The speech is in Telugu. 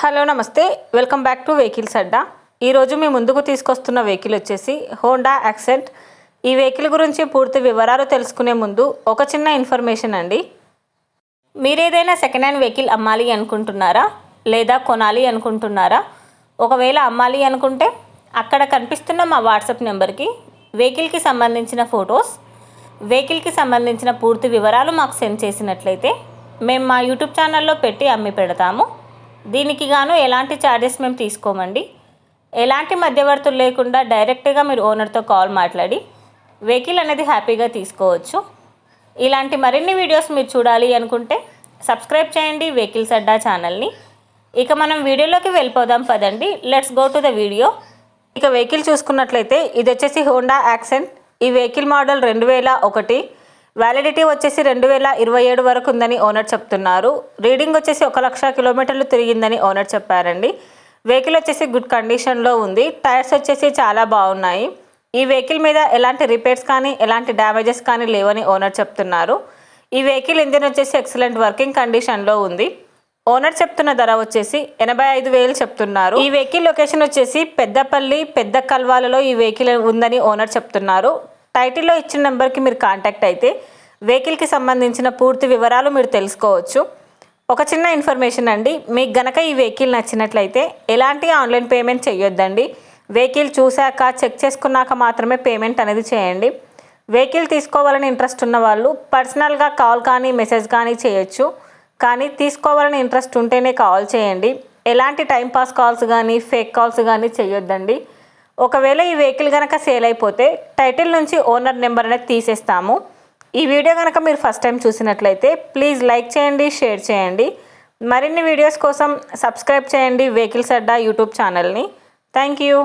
హలో నమస్తే, వెల్కమ్ బ్యాక్ టు వెహికల్స్ అడ్డా. ఈరోజు మీ ముందుకు తీసుకొస్తున్న వెహికల్ వచ్చేసి హోండా యాక్సెంట్. ఈ వెహికల్ గురించి పూర్తి వివరాలు తెలుసుకునే ముందు ఒక చిన్న ఇన్ఫర్మేషన్ అండి. మీరేదైనా సెకండ్ హ్యాండ్ వెహికల్ అమ్మాలి అనుకుంటున్నారా లేదా కొనాలి అనుకుంటున్నారా? ఒకవేళ అమ్మాలి అనుకుంటే అక్కడ కనిపిస్తున్న మా వాట్సాప్ నెంబర్కి వెహికల్కి సంబంధించిన ఫొటోస్, వెహికల్కి సంబంధించిన పూర్తి వివరాలు మాకు సెండ్ చేసినట్లయితే మేము మా యూట్యూబ్ ఛానల్లో పెట్టి అమ్మి పెడతాము. దీనికి గాను ఎలాంటి ఛార్జెస్ మేము తీసుకోమండి. ఎలాంటి మధ్యవర్తులు లేకుండా డైరెక్ట్గా మీరు ఓనర్తో కాల్ మాట్లాడి వెహికల్ అనేది హ్యాపీగా తీసుకోవచ్చు. ఇలాంటి మరిన్ని వీడియోస్ మీరు చూడాలి అనుకుంటే సబ్స్క్రైబ్ చేయండి వెహికల్స్ అడ్డా ఛానల్ని. ఇక మనం వీడియోలోకి వెళ్ళిపోదాం పదండి. Let's go to the video. ఇక వెహికల్ చూసుకున్నట్లయితే ఇది వచ్చేసి హోండా యాక్సెంట్. ఈ వెహికల్ మోడల్ 2001, వ్యాలిడిటీ వచ్చేసి 2027 వరకు ఉందని ఓనర్ చెప్తున్నారు. రీడింగ్ వచ్చేసి 1,00,000 కిలోమీటర్లు తిరిగిందని ఓనర్ చెప్పారండి. వెహికల్ వచ్చేసి గుడ్ కండిషన్లో ఉంది. టైర్స్ వచ్చేసి చాలా బాగున్నాయి. ఈ వెహికల్ మీద ఎలాంటి రిపేర్స్ కానీ ఎలాంటి డ్యామేజెస్ కానీ లేవని ఓనర్ చెప్తున్నారు. ఈ వెహికల్ ఇంజిన్ వచ్చేసి ఎక్సలెంట్ వర్కింగ్ కండిషన్లో ఉంది. ఓనర్ చెప్తున్న ధర వచ్చేసి 85,000 చెప్తున్నారు. ఈ వెహికల్ లొకేషన్ వచ్చేసి పెద్దపల్లి పెద్ద కల్వాలలో ఈ వెహికల్ ఉందని ఓనర్ చెప్తున్నారు. టైటిల్లో ఇచ్చిన నెంబర్కి మీరు కాంటాక్ట్ అయితే వెహికల్కి సంబంధించిన పూర్తి వివరాలు మీరు తెలుసుకోవచ్చు. ఒక చిన్న ఇన్ఫర్మేషన్ అండి, మీకు గనక ఈ వెహికల్ నచ్చినట్లయితే ఎలాంటి ఆన్లైన్ పేమెంట్ చేయొద్దండి. వెహికల్ చూశాక చెక్ చేసుకున్నాక మాత్రమే పేమెంట్ అనేది చేయండి. వెహికల్ తీసుకోవాలని ఇంట్రెస్ట్ ఉన్న వాళ్ళు పర్సనల్గా కాల్ కానీ మెసేజ్ కానీ చేయొచ్చు. కానీ తీసుకోవాలని ఇంట్రెస్ట్ ఉంటేనే కాల్ చేయండి. ఎలాంటి టైంపాస్ కాల్స్ కానీ ఫేక్ కాల్స్ కానీ చేయొద్దండి. ఒకవేళ ఈ వెహికల్ కనుక సేల్ అయిపోతే టైటిల్ నుంచి ఓనర్ నెంబర్ అనేది తీసేస్తాము. ఈ వీడియో కనుక మీరు ఫస్ట్ టైం చూసినట్లయితే ప్లీజ్ లైక్ చేయండి, షేర్ చేయండి. మరిన్ని వీడియోస్ కోసం సబ్స్క్రైబ్ చేయండి వెహికల్స్ అడ్డా యూట్యూబ్ ఛానల్ని. Thank you.